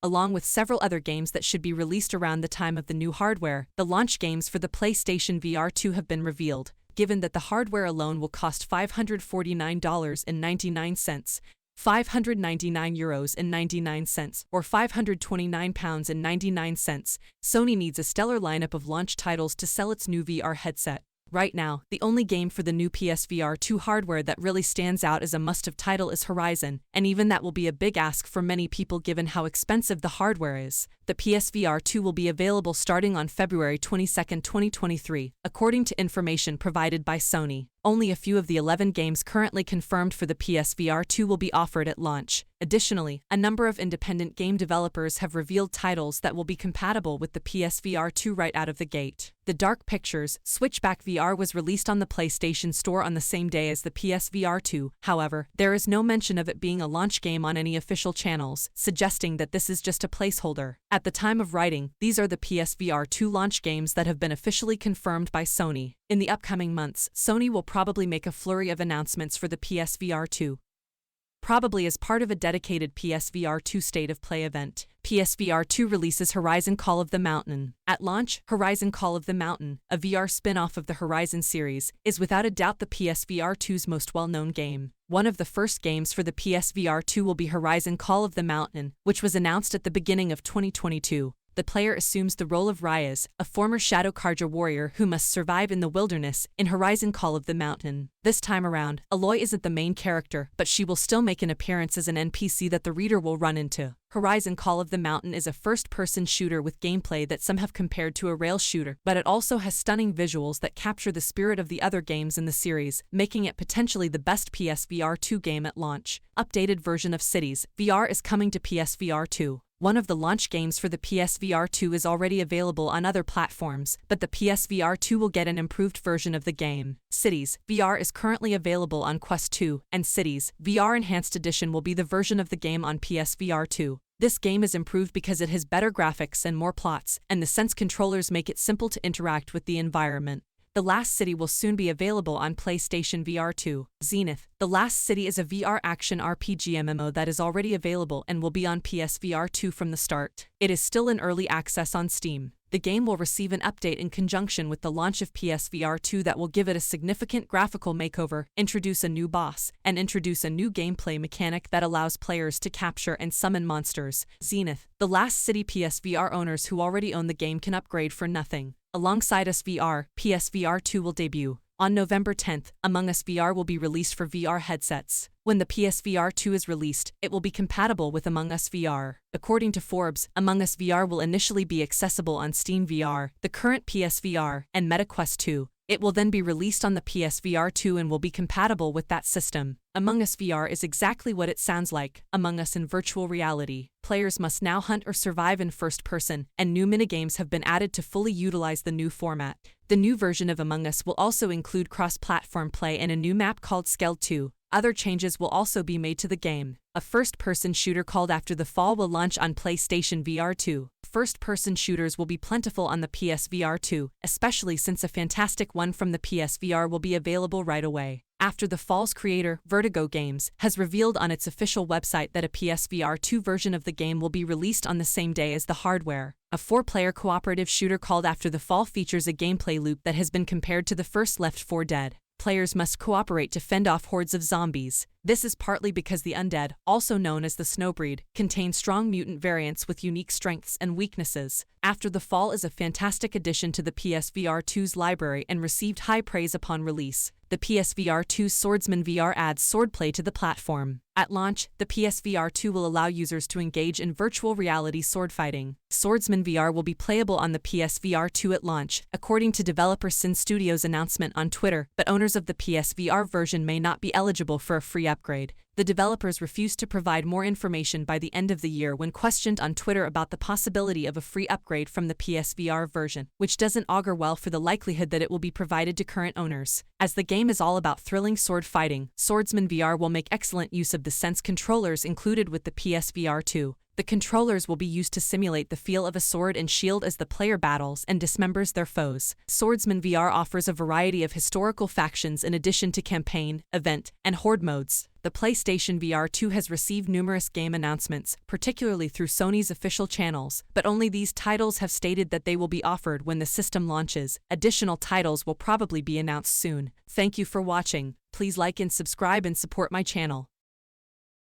along with several other games that should be released around the time of the new hardware. The launch games for the PlayStation VR 2 have been revealed, given that the hardware alone will cost $549.99, €599.99, or £529.99. Sony needs a stellar lineup of launch titles to sell its new VR headset. Right now, the only game for the new PSVR 2 hardware that really stands out as a must-have title is Horizon, and even that will be a big ask for many people given how expensive the hardware is. The PSVR 2 will be available starting on February 22, 2023, according to information provided by Sony. Only a few of the 11 games currently confirmed for the PSVR 2 will be offered at launch. Additionally, a number of independent game developers have revealed titles that will be compatible with the PSVR 2 right out of the gate. The Dark Pictures Switchback VR was released on the PlayStation Store on the same day as the PSVR 2. However, there is no mention of it being a launch game on any official channels, suggesting that this is just a placeholder. At the time of writing, these are the PSVR 2 launch games that have been officially confirmed by Sony. In the upcoming months, Sony will probably make a flurry of announcements for the PSVR 2, probably as part of a dedicated PSVR 2 State of Play event. PSVR 2 releases Horizon Call of the Mountain. At launch, Horizon Call of the Mountain, a VR spin-off of the Horizon series, is without a doubt the PSVR 2's most well-known game. One of the first games for the PSVR 2 will be Horizon Call of the Mountain, which was announced at the beginning of 2022. The player assumes the role of Ryaz, a former Shadow Karja warrior who must survive in the wilderness in Horizon Call of the Mountain. This time around, Aloy isn't the main character, but she will still make an appearance as an NPC that the reader will run into. Horizon Call of the Mountain is a first-person shooter with gameplay that some have compared to a rail shooter, but it also has stunning visuals that capture the spirit of the other games in the series, making it potentially the best PSVR 2 game at launch. Updated version of Cities VR is coming to PSVR 2. One of the launch games for the PSVR 2 is already available on other platforms, but the PSVR 2 will get an improved version of the game. Cities VR is currently available on Quest 2, and Cities VR Enhanced Edition will be the version of the game on PSVR 2. This game is improved because it has better graphics and more plots, and the Sense controllers make it simple to interact with the environment. The Last City will soon be available on PlayStation VR 2. Zenith. The Last City is a VR action RPG MMO that is already available and will be on PSVR 2 from the start. It is still in early access on Steam. The game will receive an update in conjunction with the launch of PSVR 2 that will give it a significant graphical makeover, introduce a new boss, and introduce a new gameplay mechanic that allows players to capture and summon monsters. Zenith. The Last City PSVR owners who already own the game can upgrade for nothing. Alongside Us VR, PSVR 2 will debut. On November 10th, Among Us VR will be released for VR headsets. When the PSVR 2 is released, it will be compatible with Among Us VR. According to Forbes, Among Us VR will initially be accessible on Steam VR, the current PSVR, and MetaQuest 2. It will then be released on the PSVR 2 and will be compatible with that system. Among Us VR is exactly what it sounds like, Among Us in virtual reality. Players must now hunt or survive in first person, and new minigames have been added to fully utilize the new format. The new version of Among Us will also include cross-platform play and a new map called Skeld 2. Other changes will also be made to the game. A first-person shooter called After the Fall will launch on PlayStation VR 2. First-person shooters will be plentiful on the PSVR 2, especially since a fantastic one from the PSVR will be available right away. After the Fall's creator, Vertigo Games, has revealed on its official website that a PSVR 2 version of the game will be released on the same day as the hardware. A 4-player cooperative shooter called After the Fall features a gameplay loop that has been compared to the first Left 4 Dead. Players must cooperate to fend off hordes of zombies. This is partly because the undead, also known as the Snowbreed, contain strong mutant variants with unique strengths and weaknesses. After the Fall is a fantastic addition to the PSVR 2's library and received high praise upon release. The PSVR 2's Swordsman VR adds swordplay to the platform. At launch, the PSVR 2 will allow users to engage in virtual reality swordfighting. Swordsman VR will be playable on the PSVR 2 at launch, according to developer Sin Studios' announcement on Twitter, but owners of the PSVR version may not be eligible for a free upgrade. The developers refused to provide more information by the end of the year when questioned on Twitter about the possibility of a free upgrade from the PSVR version, which doesn't augur well for the likelihood that it will be provided to current owners. As the game is all about thrilling sword fighting, Swordsman VR will make excellent use of the Sense controllers included with the PSVR 2. The controllers will be used to simulate the feel of a sword and shield as the player battles and dismembers their foes. Swordsman VR offers a variety of historical factions in addition to campaign, event, and horde modes. The PlayStation VR 2 has received numerous game announcements, particularly through Sony's official channels, but only these titles have stated that they will be offered when the system launches. Additional titles will probably be announced soon. Thank you for watching. Please like and subscribe and support my channel.